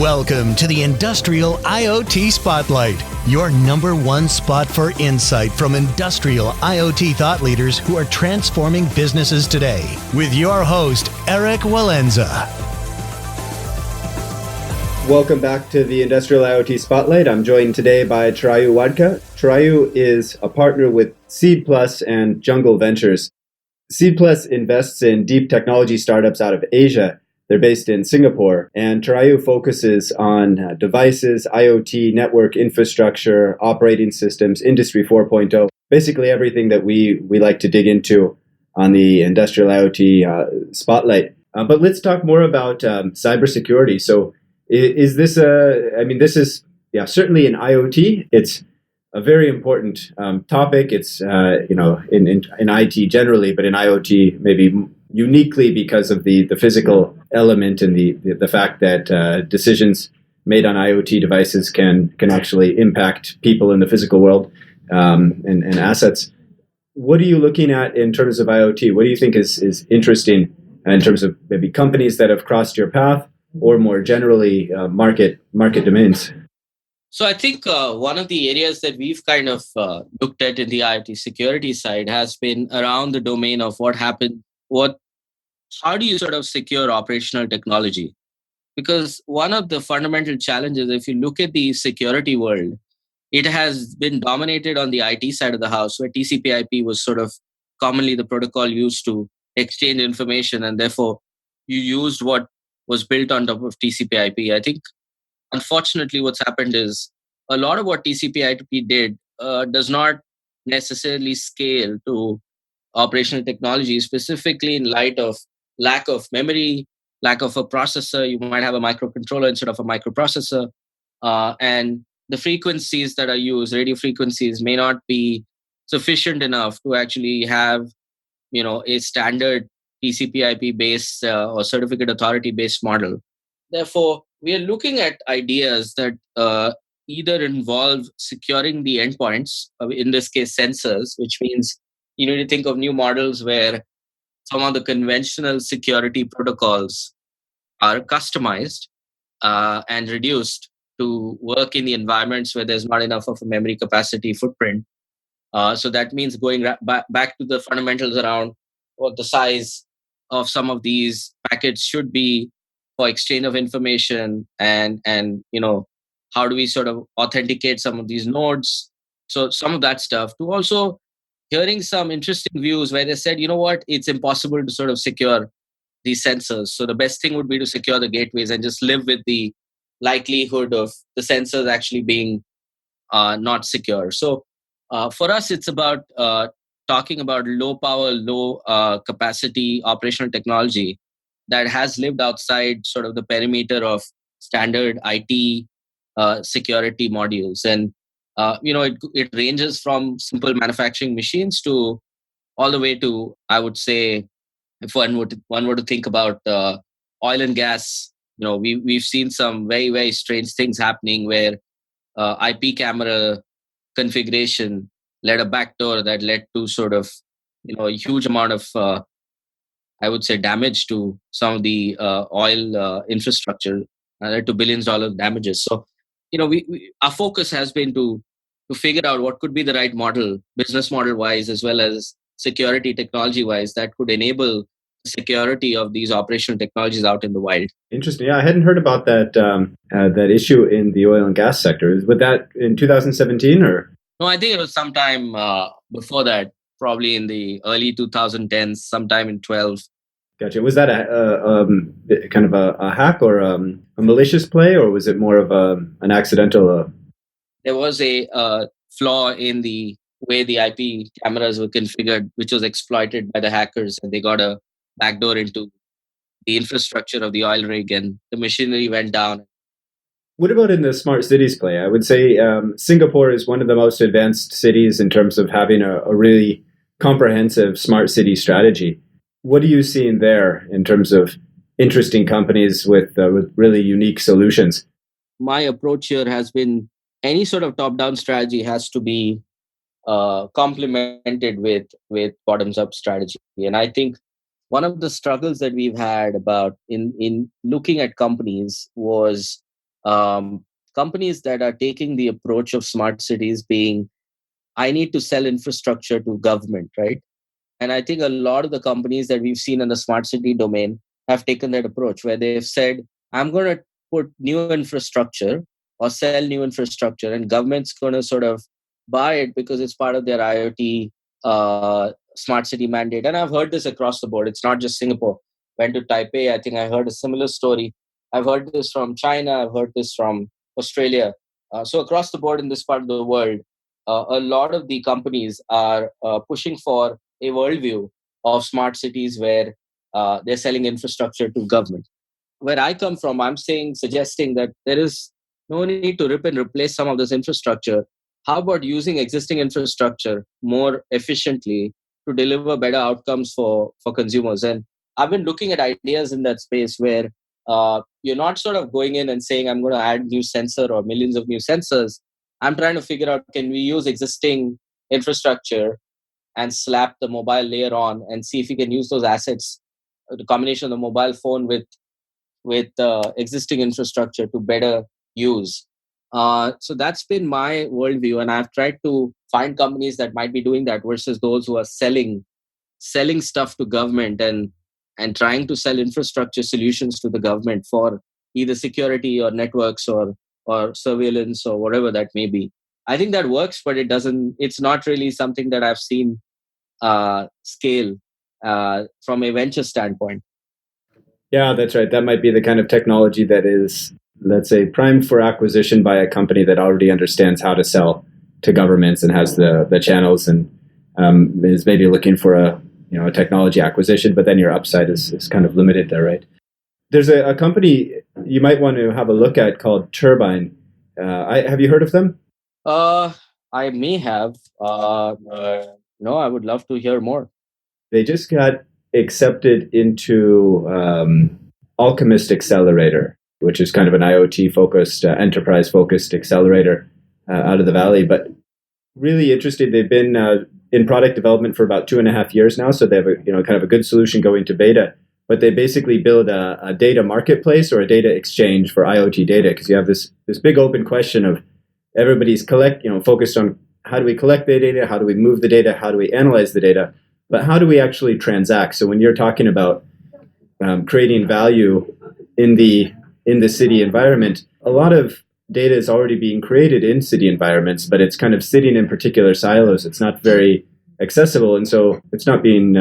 Welcome to the Industrial IoT Spotlight, your number one spot for insight from industrial IoT thought leaders who are transforming businesses today. With your host, Eric Walenza. Welcome back to the Industrial IoT Spotlight. I'm joined today by Chirayu Wadka. Chirayu is a partner with Seed Plus and Jungle Ventures. Seed Plus invests in deep technology startups out of Asia. They're based in Singapore, and Chirayu focuses on devices, IoT, network infrastructure, operating systems, Industry 4.0, basically everything that we like to dig into on the Industrial IoT Spotlight. But let's talk more about cybersecurity. So is this this is certainly in IoT. It's a very important topic. It's in IT generally, but in IoT maybe uniquely because of the physical element and the fact that decisions made on IoT devices can actually impact people in the physical world and assets. What are you looking at in terms of IoT? What do you think is interesting in terms of maybe companies that have crossed your path, or more generally market domains? So I think one of the areas that we've kind of looked at in the IoT security side has been around the domain of how do you sort of secure operational technology? Because one of the fundamental challenges, if you look at the security world, it has been dominated on the IT side of the house, where TCP/IP was sort of commonly the protocol used to exchange information, and therefore you used what was built on top of TCP/IP. I think, unfortunately, what's happened is a lot of what TCP/IP did does not necessarily scale to operational technology, specifically in light of lack of memory, lack of a processor. You might have a microcontroller instead of a microprocessor. And the frequencies that are used, radio frequencies, may not be sufficient enough to actually have, a standard TCP/IP based or certificate authority based model. Therefore, we are looking at ideas that either involve securing the endpoints, in this case sensors, which means you need to think of new models where some of the conventional security protocols are customized and reduced to work in the environments where there's not enough of a memory capacity footprint. So that means going back to the fundamentals around what the size of some of these packets should be for exchange of information, and how do we sort of authenticate some of these nodes. So some of that stuff, to also hearing some interesting views where they said, it's impossible to sort of secure these sensors. So the best thing would be to secure the gateways and just live with the likelihood of the sensors actually being not secure. So for us, it's about talking about low power, low capacity operational technology that has lived outside sort of the perimeter of standard IT security modules. And it ranges from simple manufacturing machines to all the way to, I would say, if one were to think about oil and gas, we've seen some very, very strange things happening where IP camera configuration led a backdoor that led to sort of a huge amount of I would say damage to some of the oil infrastructure, led to billions of dollars damages. So our focus has been to figure out what could be the right model, business model wise, as well as security technology wise, that could enable the security of these operational technologies out in the wild. Interesting. Yeah, I hadn't heard about that issue in the oil and gas sector. Was that in 2017 or? No, I think it was sometime before that, probably in the early 2010s, sometime in 12. Gotcha. Was that a kind of a hack or a malicious play, or was it more of an accidental? There was a flaw in the way the IP cameras were configured, which was exploited by the hackers, and they got a backdoor into the infrastructure of the oil rig, and the machinery went down. What about in the smart cities play? I would say Singapore is one of the most advanced cities in terms of having a really comprehensive smart city strategy. What are you seeing there in terms of interesting companies with really unique solutions? My approach here has been any sort of top-down strategy has to be complemented with bottoms-up strategy. And I think one of the struggles that we've had about in looking at companies was companies that are taking the approach of smart cities being, I need to sell infrastructure to government, right? And I think a lot of the companies that we've seen in the smart city domain have taken that approach where they've said, I'm going to put new infrastructure or sell new infrastructure, and government's going to sort of buy it because it's part of their IoT smart city mandate. And I've heard this across the board. It's not just Singapore. Went to Taipei. I think I heard a similar story. I've heard this from China. I've heard this from Australia. So across the board in this part of the world, a lot of the companies are pushing for a worldview of smart cities where they're selling infrastructure to government. Where I come from, I'm suggesting that there is no need to rip and replace some of this infrastructure. How about using existing infrastructure more efficiently to deliver better outcomes for consumers? And I've been looking at ideas in that space where you're not sort of going in and saying, I'm going to add new sensor or millions of new sensors. I'm trying to figure out, can we use existing infrastructure and slap the mobile layer on and see if we can use those assets, the combination of the mobile phone with existing infrastructure to better use. So that's been my worldview, and I've tried to find companies that might be doing that versus those who are selling stuff to government and trying to sell infrastructure solutions to the government for either security or networks or surveillance or whatever that may be. I think that works, but it's not really something that I've seen scale from a venture standpoint. Yeah, that's right. That might be the kind of technology that is, let's say, primed for acquisition by a company that already understands how to sell to governments and has the channels, and is maybe looking for a technology acquisition, but then your upside is kind of limited there, right? There's a company you might want to have a look at called Turbine. Have you heard of them? Uh, I may have. No, I would love to hear more. They just got accepted into Alchemist Accelerator, which is kind of an IoT focused, enterprise focused accelerator out of the Valley. But really interested. They've been in product development for about 2.5 years now, so they have kind of a good solution going to beta. But they basically build a data marketplace or a data exchange for IoT data, because you have this big open question of everybody's focused on how do we collect the data, how do we move the data, how do we analyze the data, but how do we actually transact? So when you're talking about creating value in the city environment, a lot of data is already being created in city environments, but it's kind of sitting in particular silos. It's not very accessible, and so it's not being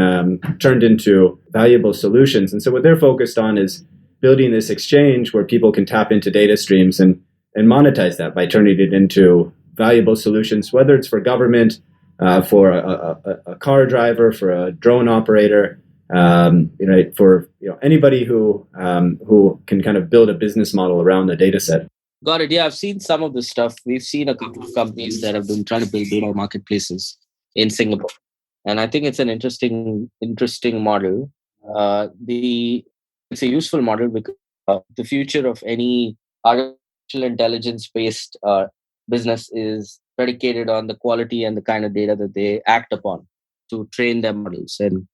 turned into valuable solutions. And so what they're focused on is building this exchange where people can tap into data streams and monetize that by turning it into valuable solutions, whether it's for government, for a car driver, for a drone operator, for anybody who can kind of build a business model around a data set. Got it. Yeah, I've seen some of this stuff. We've seen a couple of companies that have been trying to build data marketplaces in Singapore, and I think it's an interesting model. It's a useful model because the future of any artificial intelligence based business is predicated on the quality and the kind of data that they act upon to train their models, and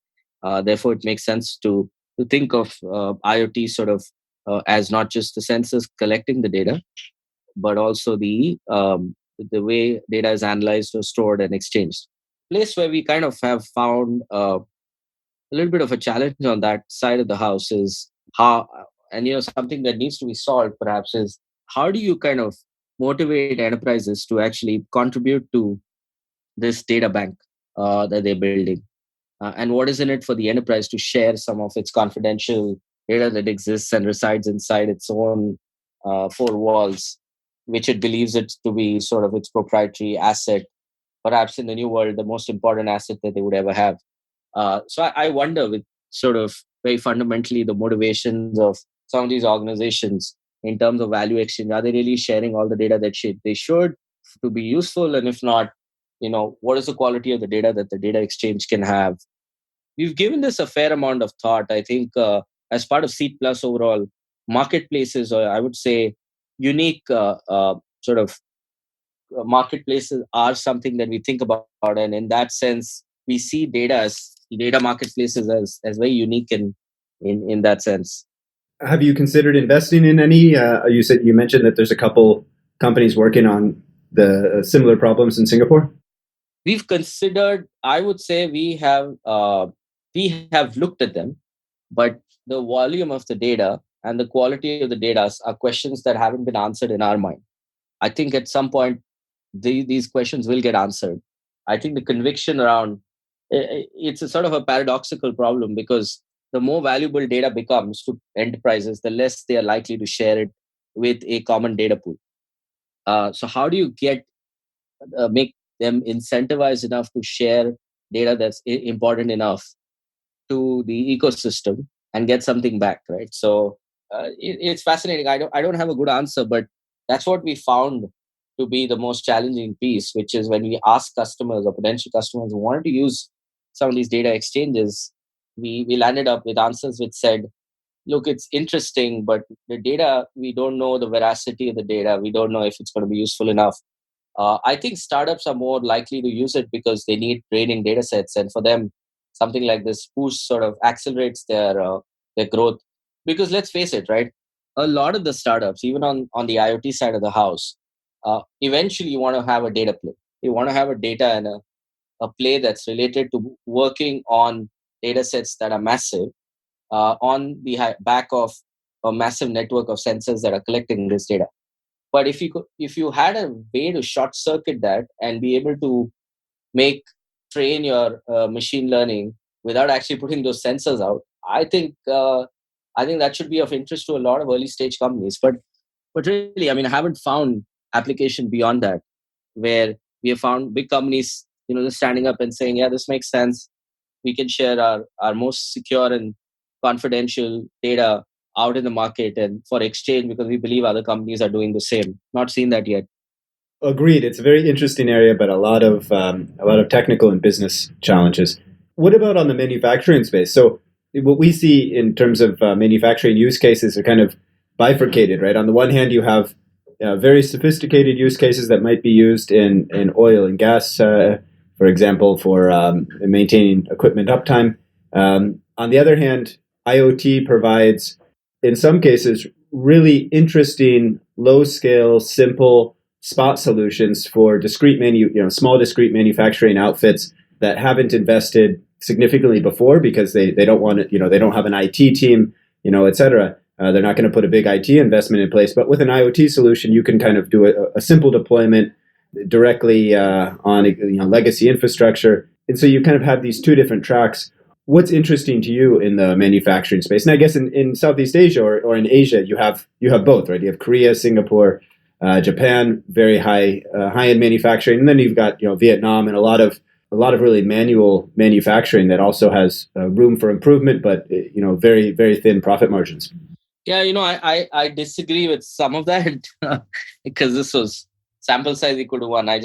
therefore it makes sense to think of IoT sort of as not just the sensors collecting the data, but also the way data is analyzed or stored and exchanged. Place where we kind of have found a little bit of a challenge on that side of the house is how, and something that needs to be solved perhaps is how do you kind of motivate enterprises to actually contribute to this data bank that they're building, and what is in it for the enterprise to share some of its confidential data that exists and resides inside its own four walls, which it believes it to be sort of its proprietary asset, perhaps in the new world the most important asset that they would ever have. So I wonder, with sort of very fundamentally the motivations of some of these organizations in terms of value exchange, are they really sharing all the data that they should to be useful? And if not, what is the quality of the data that the data exchange can have? We've given this a fair amount of thought. I think as part of Seed Plus overall, marketplaces, or I would say unique sort of marketplaces are something that we think about. And in that sense, we see data marketplaces as very unique in that sense. Have you considered investing in any? You mentioned that there's a couple companies working on the similar problems in Singapore. We've considered, I would say we have looked at them, but the volume of the data and the quality of the data are questions that haven't been answered in our mind. I think at some point these questions will get answered. I think the conviction around it's a sort of a paradoxical problem, because the more valuable data becomes to enterprises, the less they are likely to share it with a common data pool. So how do you make them incentivized enough to share data that's important enough to the ecosystem and get something back, right? So it's fascinating. I don't have a good answer, but that's what we found to be the most challenging piece, which is when we ask customers or potential customers who wanted to use some of these data exchanges, we landed up with answers which said, look, it's interesting, but the data, we don't know the veracity of the data, we don't know if it's going to be useful enough. I think startups are more likely to use it because they need training data sets, and for them, something like this boost sort of accelerates their growth. Because let's face it, right? A lot of the startups, even on the IoT side of the house, eventually you want to have a data play. You want to have a data and a play that's related to working on data sets that are massive, on the back of a massive network of sensors that are collecting this data. But if you had a way to short circuit that and be able to make train your machine learning without actually putting those sensors out, I think that should be of interest to a lot of early stage companies. But really, I mean, I haven't found application beyond that where we have found big companies, just standing up and saying, yeah, this makes sense. We can share our most secure and confidential data out in the market and for exchange, because we believe other companies are doing the same. Not seen that yet. Agreed. It's a very interesting area, but a lot of technical and business challenges. What about on the manufacturing space? So what we see in terms of manufacturing use cases are kind of bifurcated, right? On the one hand, you have very sophisticated use cases that might be used in oil and gas, for example, for maintaining equipment uptime. On the other hand, IoT provides, in some cases, really interesting, low scale, simple spot solutions for small discrete manufacturing outfits that haven't invested significantly before because they don't want it, they don't have an IT team, et cetera. They're not going to put a big IT investment in place. But with an IoT solution, you can kind of do a simple deployment directly on legacy infrastructure. And so you kind of have these two different tracks. What's interesting to you in the manufacturing space? And I guess in Southeast Asia or in Asia, you have both, right? You have Korea, Singapore, Japan, very high end manufacturing, and then you've got Vietnam and a lot of really manual manufacturing that also has room for improvement, but very very thin profit margins. Yeah, I disagree with some of that because this was sample size equal to one. I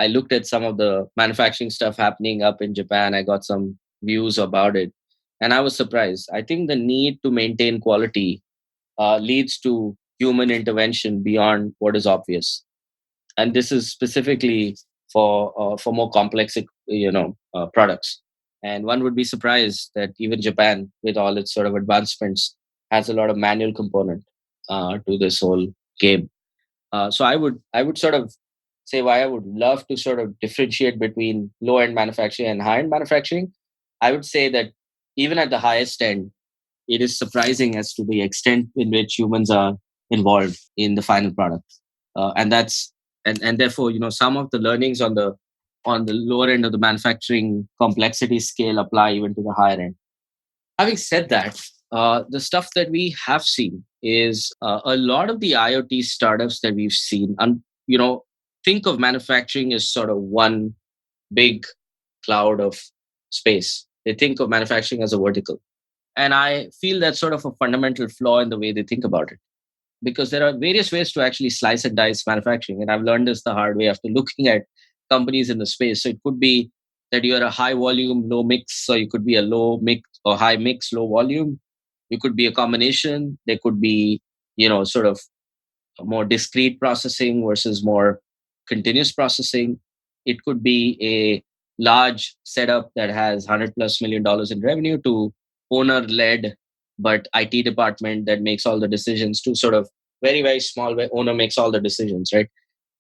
looked at some of the manufacturing stuff happening up in Japan. I got some views about it, and I was surprised. I think the need to maintain quality leads to human intervention beyond what is obvious, and this is specifically for more complex products. And one would be surprised that even Japan, with all its sort of advancements, has a lot of manual component to this whole game. So I would sort of say why I would love to sort of differentiate between low end manufacturing and high end manufacturing. I would say that even at the highest end, it is surprising as to the extent in which humans are involved in the final product, and that's and therefore some of the learnings on the lower end of the manufacturing complexity scale apply even to the higher end. Having said that, the stuff that we have seen is a lot of the IoT startups that we've seen, and think of manufacturing as sort of one big cloud of space. They think of manufacturing as a vertical, and I feel that's sort of a fundamental flaw in the way they think about it, because there are various ways to actually slice and dice manufacturing. And I've learned this the hard way after looking at companies in the space. So it could be that you're a high volume, low mix, or you could be a low mix or high mix, low volume. You could be a combination. There could be, sort of more discrete processing versus more continuous processing. It could be a large setup that has $100+ million in revenue to owner led but IT department that makes all the decisions, to sort of very, very small where owner makes all the decisions, right?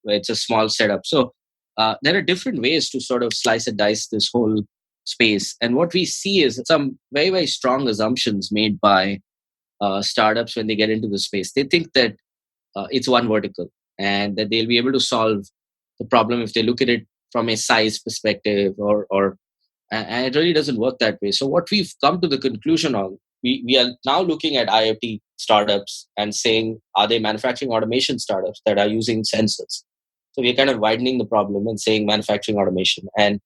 Where it's a small setup. So there are different ways to sort of slice and dice this whole space. And what we see is some very, very strong assumptions made by startups when they get into the space. They think that it's one vertical and that they'll be able to solve the problem if they look at it from a size perspective, or and it really doesn't work that way. So what we've come to the conclusion on, we are now looking at IoT startups and saying, are they manufacturing automation startups that are using sensors? So we're kind of widening the problem and saying manufacturing automation. And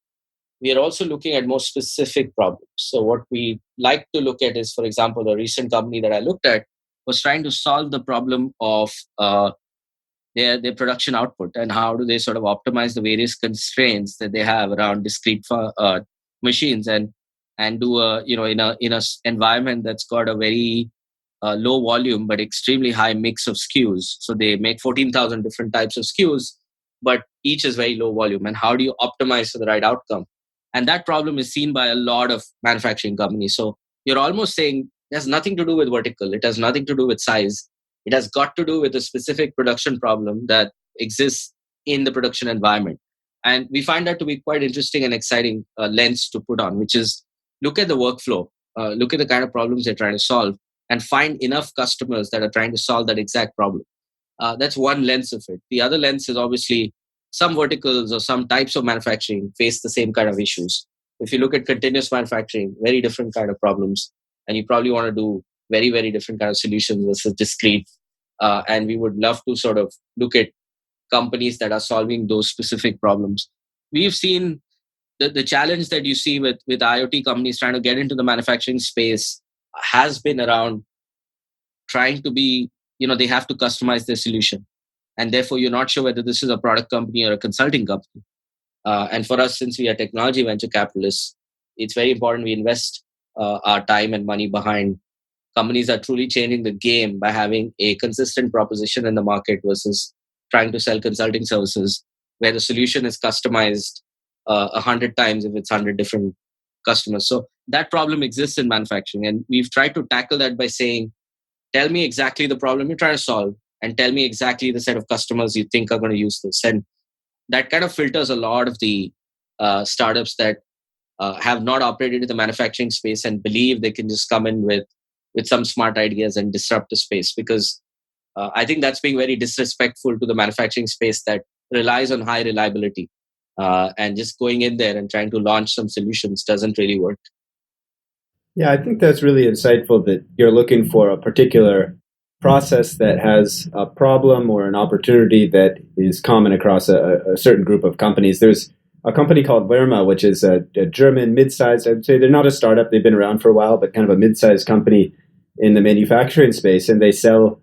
we are also looking at more specific problems. So what we like to look at is, for example, a recent company that I looked at was trying to solve the problem of their production output, and how do they sort of optimize the various constraints that they have around discrete machines, and do a, in a environment that's got a very low volume but extremely high mix of SKUs. So they make 14,000 different types of SKUs, but each is very low volume. And how do you optimize for the right outcome? And that problem is seen by a lot of manufacturing companies. So you're almost saying it has nothing to do with vertical. It has nothing to do with size. It has got to do with a specific production problem that exists in the production environment. And we find that to be quite interesting and exciting lens to put on, which is look at the workflow, look at the kind of problems they're trying to solve, and find enough customers that are trying to solve that exact problem. That's one lens of it. The other lens is obviously some verticals or some types of manufacturing face the same kind of issues. If you look at continuous manufacturing, very different kind of problems, and you probably want to do very, very different kind of solutions versus discrete. And we would love to sort of look at companies that are solving those specific problems. We've seen the challenge that you see with IoT companies trying to get into the manufacturing space has been around trying to be, they have to customize their solution. And therefore, you're not sure whether this is a product company or a consulting company. And for us, since we are technology venture capitalists, it's very important we invest our time and money behind companies that are truly changing the game by having a consistent proposition in the market versus trying to sell consulting services where the solution is customized 100 times if it's 100 different customers. So that problem exists in manufacturing. And we've tried to tackle that by saying, tell me exactly the problem you're trying to solve and tell me exactly the set of customers you think are going to use this. And that kind of filters a lot of the startups that have not operated in the manufacturing space and believe they can just come in with some smart ideas and disrupt the space. Because I think that's being very disrespectful to the manufacturing space that relies on high reliability. And just going in there and trying to launch some solutions doesn't really work. Yeah, I think that's really insightful that you're looking for a particular process that has a problem or an opportunity that is common across a certain group of companies. There's a company called Lerma, which is a German mid-sized, I'd say they're not a startup, they've been around for a while, but kind of a mid-sized company in the manufacturing space. And they sell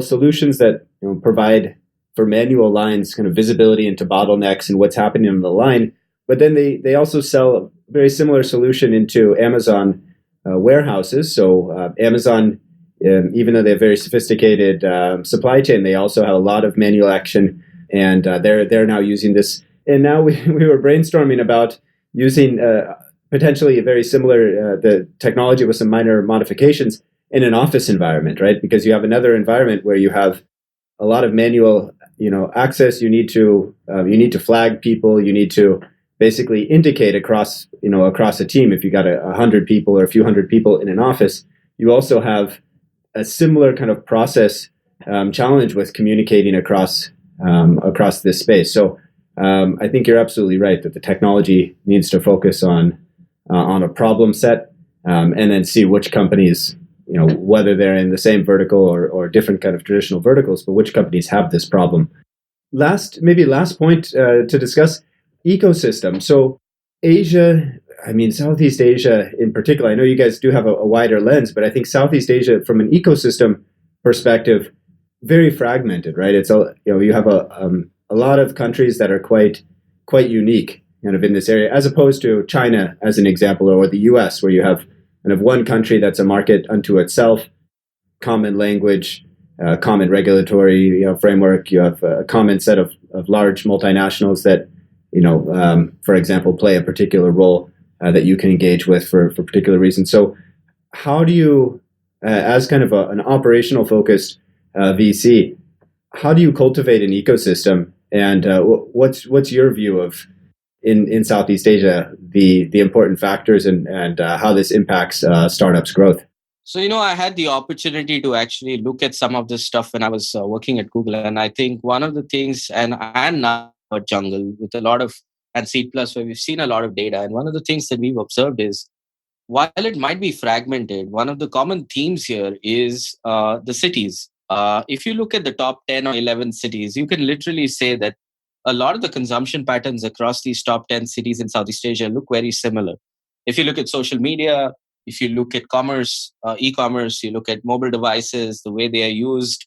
solutions that provide for manual lines kind of visibility into bottlenecks and what's happening on the line. But then they also sell a very similar solution into Amazon warehouses. So Amazon, even though they have very sophisticated supply chain, they also have a lot of manual action, and they're now using this. And now we were brainstorming about using potentially a very similar the technology with some minor modifications in an office environment, right? Because you have another environment where you have a lot of manual access. You need to flag people. You need to basically indicate across a team. If you got 100 people or a few hundred people in an office, you also have a similar kind of process challenge with communicating across this space. So I think you're absolutely right that the technology needs to focus on a problem set, and then see which companies, whether they're in the same vertical or different kind of traditional verticals, but which companies have this problem. Last point to discuss, ecosystem. So Asia, Southeast Asia in particular, I know you guys do have a wider lens, but I think Southeast Asia from an ecosystem perspective, very fragmented, right? It's you have a lot of countries that are quite unique kind of in this area, as opposed to China as an example, or the US, where you have kind of one country that's a market unto itself, common language, common regulatory framework. You have a common set of large multinationals that for example, play a particular role that you can engage with for particular reasons. So how do you as kind of an operational focused VC, how do you cultivate an ecosystem? And what's your view of in Southeast Asia the important factors and how this impacts startups' growth? So, I had the opportunity to actually look at some of this stuff when I was working at Google. And I think one of the things, and now at Jungle with a lot of, and Seed Plus, where we've seen a lot of data. And one of the things that we've observed is while it might be fragmented, one of the common themes here is the cities. If you look at the top 10 or 11 cities, you can literally say that a lot of the consumption patterns across these top 10 cities in Southeast Asia look very similar. If you look at social media, if you look at commerce, e-commerce, you look at mobile devices, the way they are used,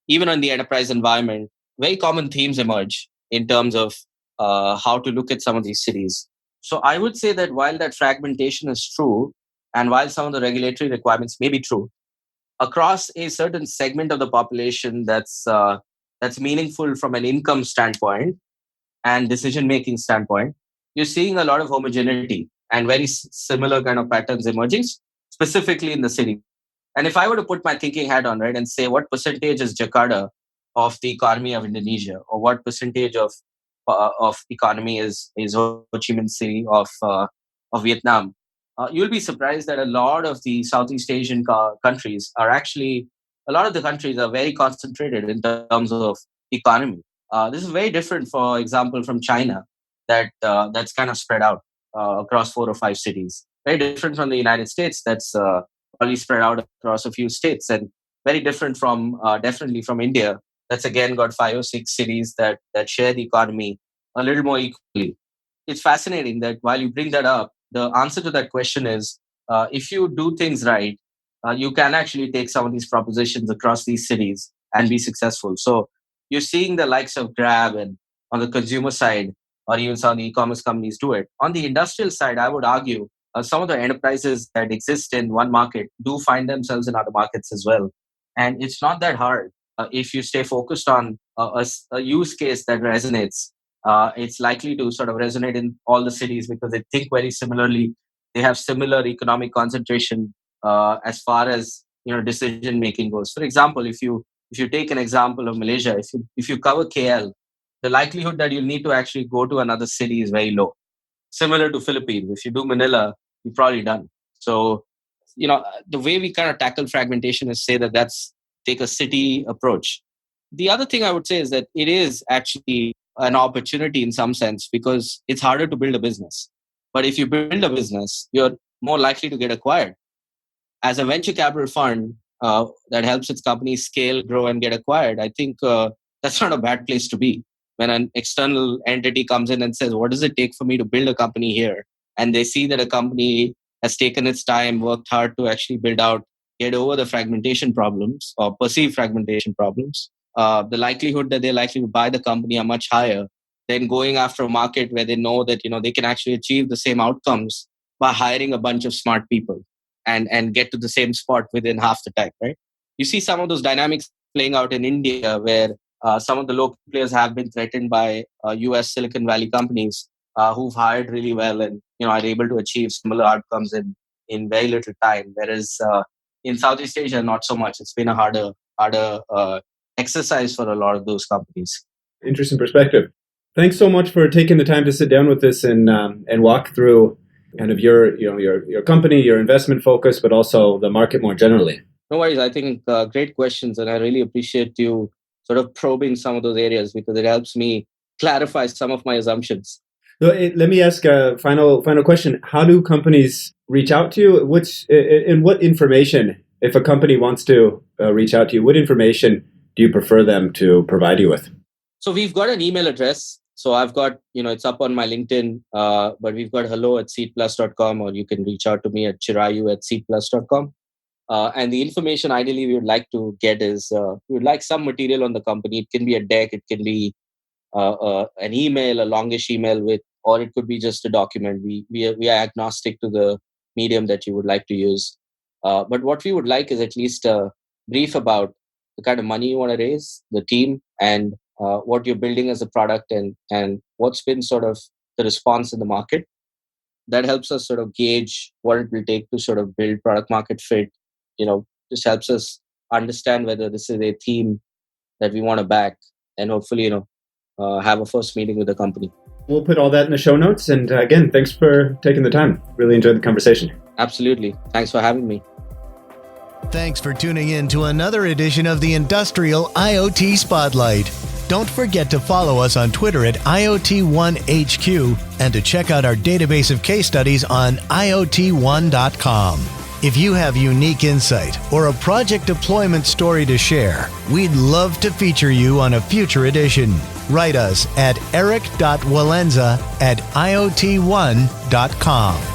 even in the enterprise environment, very common themes emerge in terms of how to look at some of these cities. So I would say that while that fragmentation is true, and while some of the regulatory requirements may be true, across a certain segment of the population that's meaningful from an income standpoint and decision making standpoint, you're seeing a lot of homogeneity and very similar kind of patterns emerging, specifically in the city. And if I were to put my thinking hat on, right, and say what percentage is Jakarta of the economy of Indonesia, or what percentage of economy is Ho Chi Minh City of Vietnam, you'll be surprised that a lot of the Southeast Asian countries are actually, a lot of the countries are very concentrated in terms of economy. This is very different, for example, from China, that's kind of spread out across 4 or 5 cities. Very different from the United States, that's probably spread out across a few states, and very different from definitely from India, that's again got 5 or 6 cities that share the economy a little more equally. It's fascinating that while you bring that up, the answer to that question is if you do things right, you can actually take some of these propositions across these cities and be successful. So you're seeing the likes of Grab and on the consumer side, or even some of the e-commerce companies do it. On the industrial side, I would argue some of the enterprises that exist in one market do find themselves in other markets as well. And it's not that hard. If you stay focused on a use case that resonates, it's likely to sort of resonate in all the cities because they think very similarly. They have similar economic concentration as far as decision making goes. For example, if you take an example of Malaysia, if you cover KL, the likelihood that you'll need to actually go to another city is very low. Similar to Philippines, if you do Manila, you're probably done. So the way we kind of tackle fragmentation is say that that's take a city approach. The other thing I would say is that it is actually an opportunity in some sense because it's harder to build a business. But if you build a business, you're more likely to get acquired. As a venture capital fund that helps its companies scale, grow, and get acquired, I think that's not a bad place to be. When an external entity comes in and says, what does it take for me to build a company here? And they see that a company has taken its time, worked hard to actually build out, get over the fragmentation problems or perceived fragmentation problems, the likelihood that they're likely to buy the company are much higher than going after a market where they know that they can actually achieve the same outcomes by hiring a bunch of smart people and get to the same spot within half the time, right? You see some of those dynamics playing out in India where some of the local players have been threatened by US Silicon Valley companies who've hired really well and are able to achieve similar outcomes in very little time. Whereas in Southeast Asia, not so much. It's been a harder exercise for a lot of those companies. Interesting perspective. Thanks so much for taking the time to sit down with us and walk through kind of your company, your investment focus, but also the market more generally. No worries. I think great questions, and I really appreciate you sort of probing some of those areas because it helps me clarify some of my assumptions. So, let me ask a final question. How do companies reach out to you? What information, if a company wants to reach out to you, what information do you prefer them to provide you with? So we've got an email address. So I've got, it's up on my LinkedIn, but we've got hello@seedplus.com, or you can reach out to me at chirayu@seedplus.com. And the information ideally we would like to get is we would like some material on the company. It can be a deck, it can be an email, a longish email or it could be just a document. We are agnostic to the medium that you would like to use. But what we would like is at least a brief about the kind of money you want to raise, the team, and what you're building as a product, and what's been sort of the response in the market. That helps us sort of gauge what it will take to sort of build product market fit, just helps us understand whether this is a theme that we want to back, and hopefully, have a first meeting with the company. We'll put all that in the show notes. And again, thanks for taking the time. Really enjoyed the conversation. Absolutely. Thanks for having me. Thanks for tuning in to another edition of the Industrial IoT Spotlight. Don't forget to follow us on Twitter at IoT ONE HQ and to check out our database of case studies on IoT1.com. If you have unique insight or a project deployment story to share, we'd love to feature you on a future edition. Write us at eric.walenza@iot1.com.